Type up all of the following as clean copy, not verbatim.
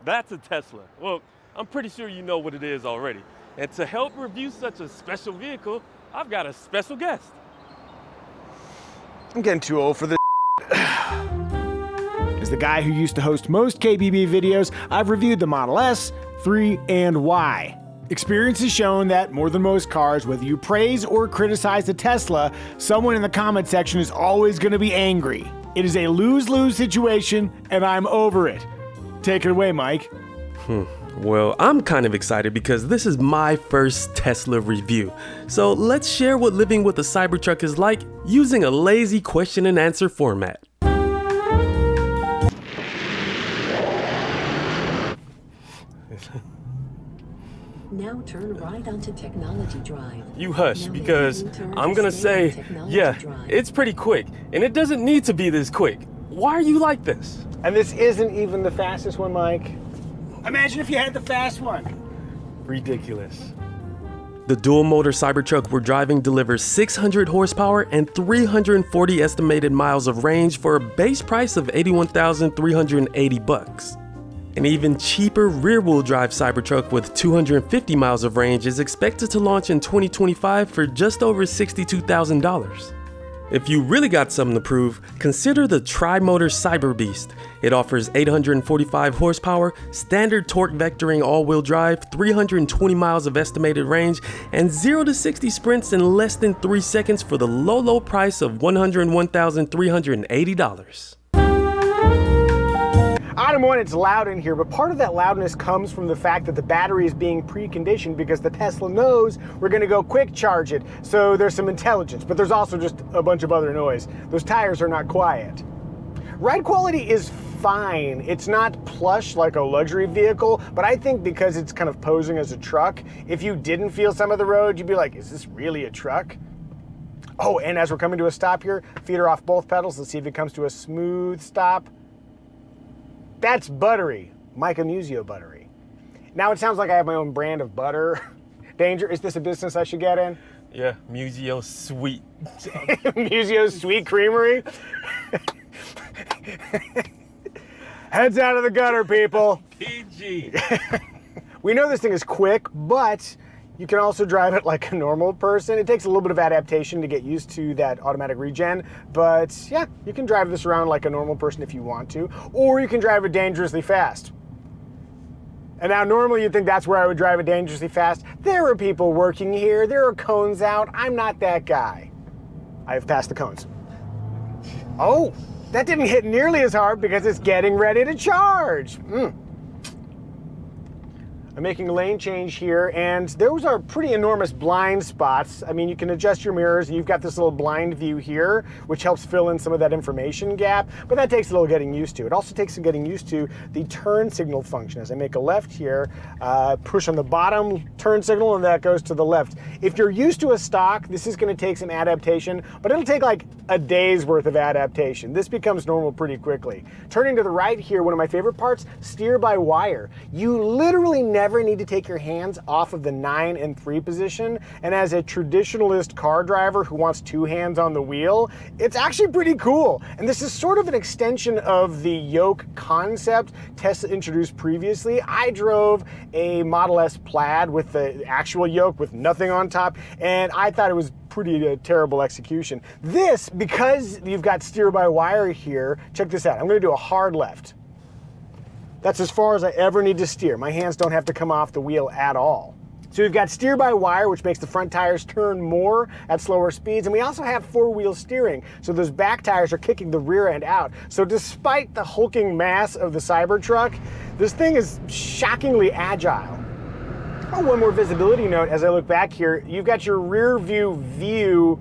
That's a Tesla. Well, I'm pretty sure you know what it is already. And to help review such a special vehicle, I've got a special guest. I'm getting too old for this. As the guy who used to host most KBB videos, I've reviewed the Model S, 3, and Y. Experience has shown that more than most cars, whether you praise or criticize the Tesla, someone in the comment section is always going to be angry. It is a lose-lose situation, and I'm over it. Take it away, Mike. Well, I'm kind of excited because this is my first Tesla review. So let's share what living with a Cybertruck is like using a lazy question and answer format. Now turn right onto Technology Drive. You hush, because I'm gonna say, yeah, it's pretty quick, and it doesn't need to be this quick. Why are you like this? And this isn't even the fastest one, Mike. Imagine if you had the fast one. Ridiculous. The dual-motor Cybertruck we're driving delivers 600 horsepower and 340 estimated miles of range for a base price of $81,380. An even cheaper rear-wheel drive Cybertruck with 250 miles of range is expected to launch in 2025 for just over $62,000. If you really got something to prove, consider the tri-motor Cyber Beast. It offers 845 horsepower, standard torque vectoring all-wheel drive, 320 miles of estimated range, and 0 to 60 sprints in less than 3 seconds for the low price of $101,380. Item one, it's loud in here, but part of that loudness comes from the fact that the battery is being preconditioned because the Tesla knows we're gonna go quick charge it. So there's some intelligence, but there's also just a bunch of other noise. Those tires are not quiet. Ride quality is fine. It's not plush like a luxury vehicle, but I think because it's kind of posing as a truck, if you didn't feel some of the road, you'd be like, is this really a truck? Oh, and as we're coming to a stop here, feet are off both pedals. Let's see if it comes to a smooth stop. That's buttery, Micah Museo buttery. Now it sounds like I have my own brand of butter. Danger, is this a business I should get in? Yeah, Museo Sweet. Museo Sweet Creamery? Heads out of the gutter, people. PG. We know this thing is quick, but you can also drive it like a normal person. It takes a little bit of adaptation to get used to that automatic regen, but yeah, you can drive this around like a normal person if you want to, or you can drive it dangerously fast. And now normally you'd think that's where I would drive it dangerously fast. There are people working here, there are cones out, I'm not that guy. I have passed the cones. Oh, that didn't hit nearly as hard because it's getting ready to charge. I'm making a lane change here, and those are pretty enormous blind spots. I mean, you can adjust your mirrors, and you've got this little blind view here, which helps fill in some of that information gap, but that takes a little getting used to. It also takes some getting used to the turn signal function. As I make a left here, push on the bottom turn signal, and that goes to the left. If you're used to a stock, this is gonna take some adaptation, but it'll take like a day's worth of adaptation. This becomes normal pretty quickly. Turning to the right here, one of my favorite parts, steer by wire. You literally never need to take your hands off of the 9 and 3 position, and as a traditionalist car driver who wants 2 hands on the wheel, it's actually pretty cool. And this is sort of an extension of the yoke concept Tesla introduced previously. I drove a Model S Plaid with the actual yoke with nothing on top, and I thought it was pretty terrible execution. This, because you've got steer by wire here, check this out. I'm gonna do a hard left. That's as far as I ever need to steer. My hands don't have to come off the wheel at all. So we've got steer by wire, which makes the front tires turn more at slower speeds, and we also have 4-wheel steering, so those back tires are kicking the rear end out. So despite the hulking mass of the Cybertruck, this thing is shockingly agile. Oh, one more visibility note as I look back here, you've got your rear view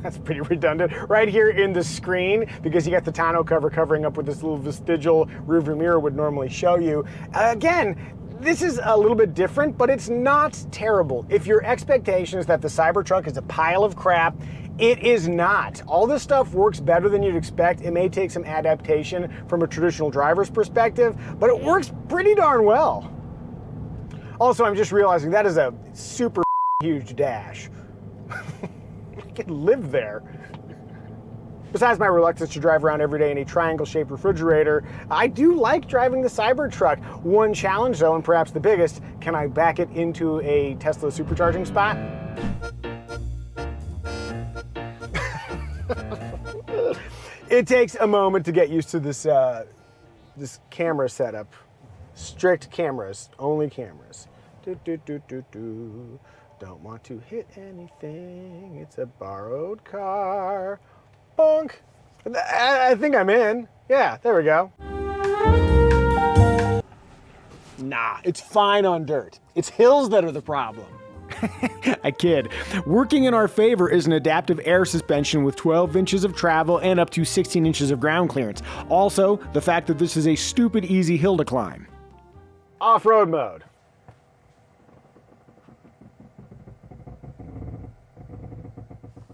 that's pretty redundant, right here in the screen, because you got the tonneau cover covering up with this little vestigial rearview mirror would normally show you. Again, this is a little bit different, but it's not terrible. If your expectation is that the Cybertruck is a pile of crap, it is not. All this stuff works better than you'd expect. It may take some adaptation from a traditional driver's perspective, but it works pretty darn well. Also, I'm just realizing that is a super huge dash. I could live there. Besides my reluctance to drive around every day in a triangle-shaped refrigerator, I do like driving the Cybertruck. One challenge though, and perhaps the biggest, can I back it into a Tesla supercharging spot? It takes a moment to get used to this this camera setup. Strict cameras, only cameras. Don't want to hit anything. It's a borrowed car. Bonk. I think I'm in. Yeah, there we go. Nah, it's fine on dirt. It's hills that are the problem. I kid. Working in our favor is an adaptive air suspension with 12 inches of travel and up to 16 inches of ground clearance. Also, the fact that this is a stupid easy hill to climb. Off-road mode.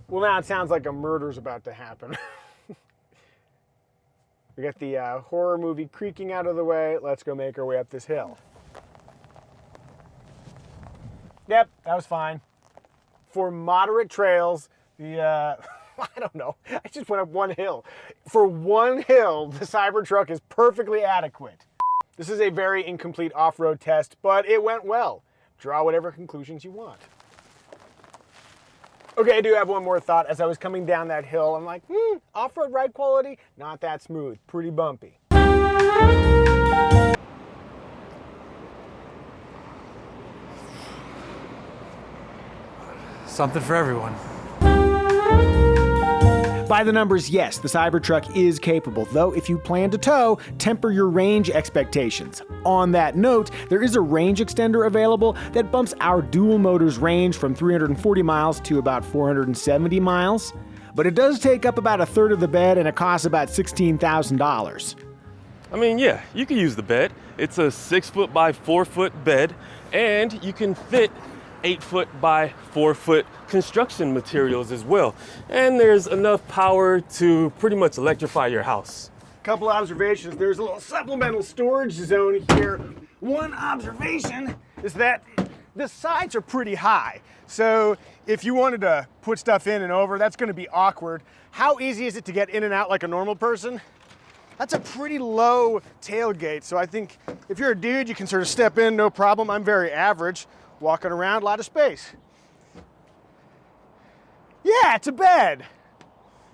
Well, now it sounds like a murder's about to happen. We got the horror movie creaking out of the way. Let's go make our way up this hill. Yep, that was fine. For moderate trails, the, I don't know, I just went up one hill. For one hill, the Cybertruck is perfectly adequate. This is a very incomplete off-road test, but it went well. Draw whatever conclusions you want. Okay, I do have one more thought. As I was coming down that hill, I'm like, off-road ride quality, not that smooth, pretty bumpy. Something for everyone. By the numbers, yes, the Cybertruck is capable, though if you plan to tow, temper your range expectations. On that note, there is a range extender available that bumps our dual motors range from 340 miles to about 470 miles, but it does take up about a third of the bed and it costs about $16,000. I mean, yeah, you can use the bed. It's a 6 foot by 4 foot bed, and you can fit 8 foot by 4 foot construction materials as well. And there's enough power to pretty much electrify your house. Couple observations. There's a little supplemental storage zone here. One observation is that the sides are pretty high. So if you wanted to put stuff in and over, that's going to be awkward. How easy is it to get in and out like a normal person? That's a pretty low tailgate. So I think if you're a dude, you can sort of step in, no problem. I'm very average. Walking around, a lot of space. Yeah, it's a bed.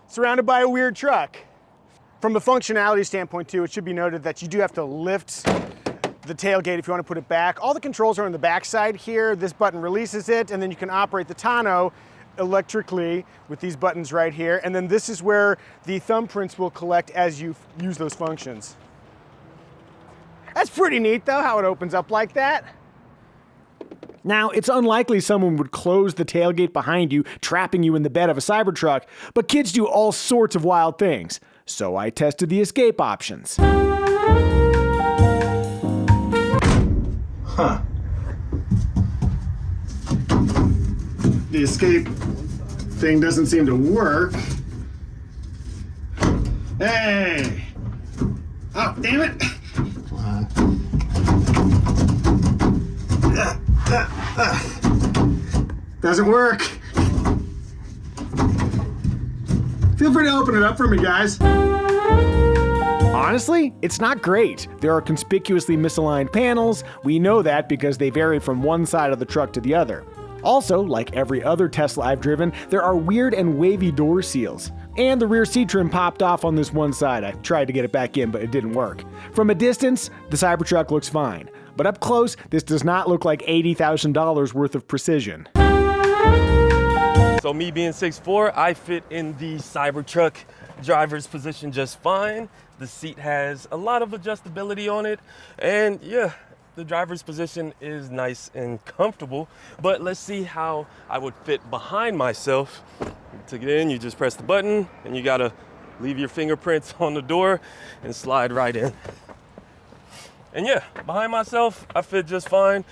Surrounded by a weird truck. From a functionality standpoint too, it should be noted that you do have to lift the tailgate if you want to put it back. All the controls are on the back side here. This button releases it, and then you can operate the tonneau electrically with these buttons right here. And then this is where the thumbprints will collect as you use those functions. That's pretty neat though, how it opens up like that. Now, it's unlikely someone would close the tailgate behind you, trapping you in the bed of a Cybertruck, but kids do all sorts of wild things. So I tested the escape options. Huh. The escape thing doesn't seem to work. Hey! Oh, damn it! Doesn't work. Feel free to open it up for me, guys. Honestly, it's not great. There are conspicuously misaligned panels. We know that because they vary from one side of the truck to the other. Also, like every other Tesla I've driven, there are weird and wavy door seals. And the rear seat trim popped off on this one side. I tried to get it back in, but it didn't work. From a distance, the Cybertruck looks fine. But up close, this does not look like $80,000 worth of precision. So me being 6'4", I fit in the Cybertruck driver's position just fine. The seat has a lot of adjustability on it, and yeah, the driver's position is nice and comfortable. But let's see how I would fit behind myself. To get in, you just press the button, and you gotta leave your fingerprints on the door and slide right in. And yeah, behind myself, I fit just fine.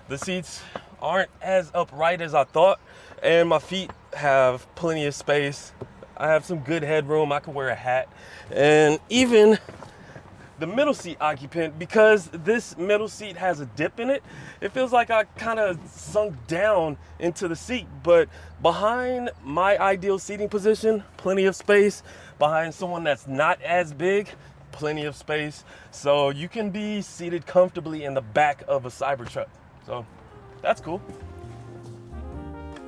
The seats aren't as upright as I thought, and my feet have plenty of space. I have some good headroom. I can wear a hat. And even the middle seat occupant, because this middle seat has a dip in it, it feels like I kind of sunk down into the seat. But behind my ideal seating position, plenty of space. Behind someone that's not as big, plenty of space. So you can be seated comfortably in the back of a Cybertruck. So that's cool.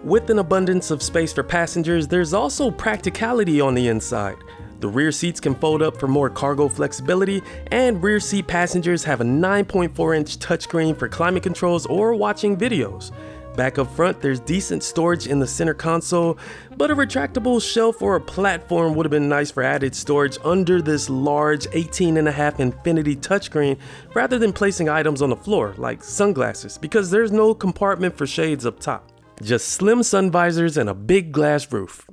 With an abundance of space for passengers, there's also practicality on the inside. The rear seats can fold up for more cargo flexibility, and rear seat passengers have a 9.4-inch touchscreen for climate controls or watching videos. Back up front, there's decent storage in the center console, but a retractable shelf or a platform would have been nice for added storage under this large 18.5 infinity touchscreen rather than placing items on the floor, like sunglasses, because there's no compartment for shades up top. Just slim sun visors and a big glass roof.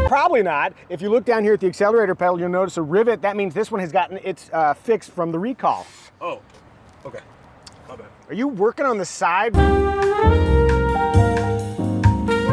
Probably not. If you look down here at the accelerator pedal, you'll notice a rivet. That means this one has gotten its fix from the recall. Oh, okay. My bad. Are you working on the side?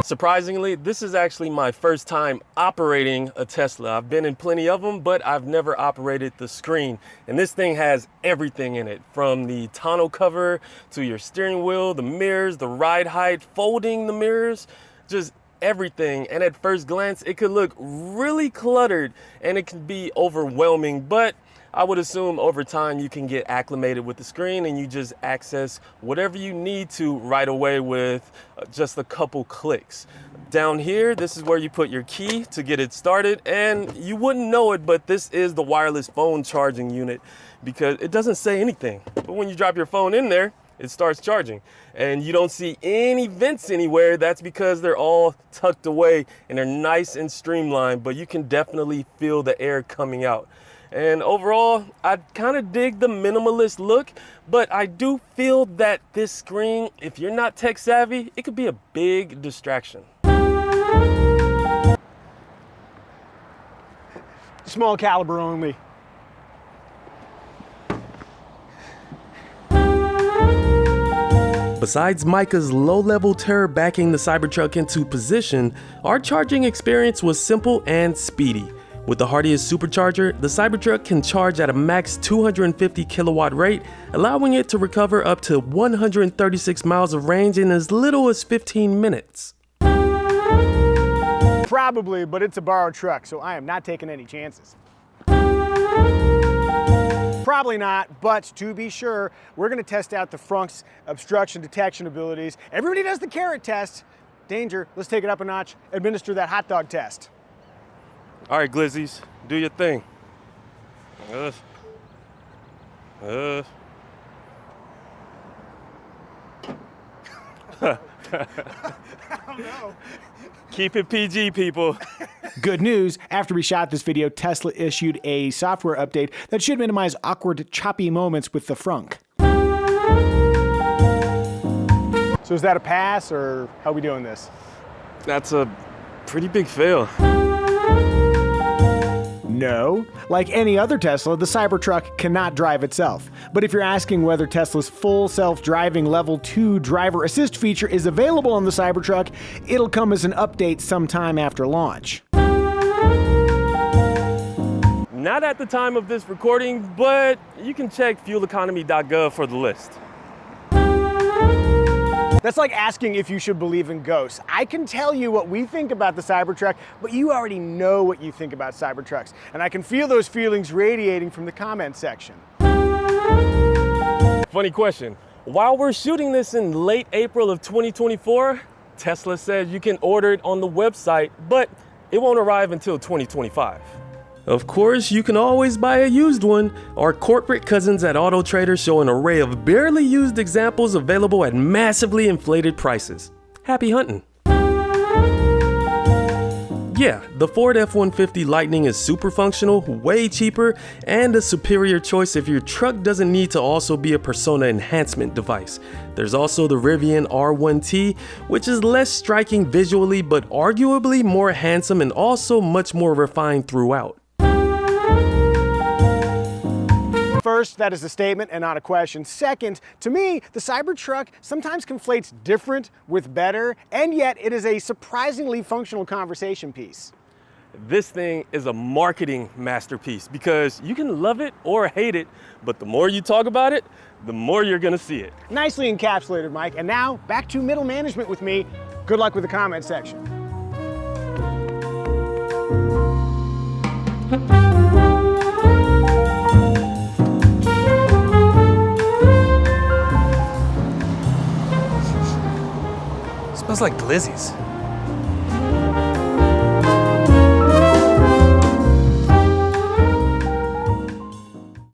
Surprisingly, this is actually my first time operating a Tesla. I've been in plenty of them, but I've never operated the screen. And this thing has everything in it, from the tonneau cover to your steering wheel, the mirrors, the ride height, folding the mirrors, just everything. And at first glance, it could look really cluttered and it can be overwhelming, but I would assume over time you can get acclimated with the screen and you just access whatever you need to right away with just a couple clicks. Down here, this is where you put your key to get it started, and you wouldn't know it, but this is the wireless phone charging unit because it doesn't say anything. But when you drop your phone in there, it starts charging, and you don't see any vents anywhere. That's because they're all tucked away and they're nice and streamlined, but you can definitely feel the air coming out. And overall, I kind of dig the minimalist look, but I do feel that this screen, if you're not tech savvy, it could be a big distraction. Small caliber only. Besides Micah's low-level terror backing the Cybertruck into position, our charging experience was simple and speedy. With the hardiest supercharger, the Cybertruck can charge at a max 250 kilowatt rate, allowing it to recover up to 136 miles of range in as little as 15 minutes. Probably, but it's a borrowed truck, so I am not taking any chances. Probably not, but to be sure, we're going to test out the frunk's obstruction detection abilities. Everybody does the carrot test. Danger, let's take it up a notch. Administer that hot dog test. All right, glizzies, do your thing. I don't know. Keep it PG, people. Good news, after we shot this video, Tesla issued a software update that should minimize awkward, choppy moments with the frunk. So is that a pass, or how are we doing this? That's a pretty big fail. No. Like any other Tesla, the Cybertruck cannot drive itself. But if you're asking whether Tesla's full self-driving level 2 driver assist feature is available on the Cybertruck, it'll come as an update sometime after launch. Not at the time of this recording, but you can check fueleconomy.gov for the list. That's like asking if you should believe in ghosts. I can tell you what we think about the Cybertruck, but you already know what you think about Cybertrucks. And I can feel those feelings radiating from the comment section. Funny question. While we're shooting this in late April of 2024, Tesla says you can order it on the website, but it won't arrive until 2025. Of course, you can always buy a used one. Our corporate cousins at Auto Trader show an array of barely used examples available at massively inflated prices. Happy hunting. Yeah, the Ford F-150 Lightning is super functional, way cheaper, and a superior choice if your truck doesn't need to also be a persona enhancement device. There's also the Rivian R1T, which is less striking visually but arguably more handsome and also much more refined throughout. First, that is a statement and not a question. Second, to me, the Cybertruck sometimes conflates different with better, and yet it is a surprisingly functional conversation piece. This thing is a marketing masterpiece because you can love it or hate it, but the more you talk about it, the more you're gonna see it. Nicely encapsulated, Mike. And now back to middle management with me. Good luck with the comment section. Smells like glizzies.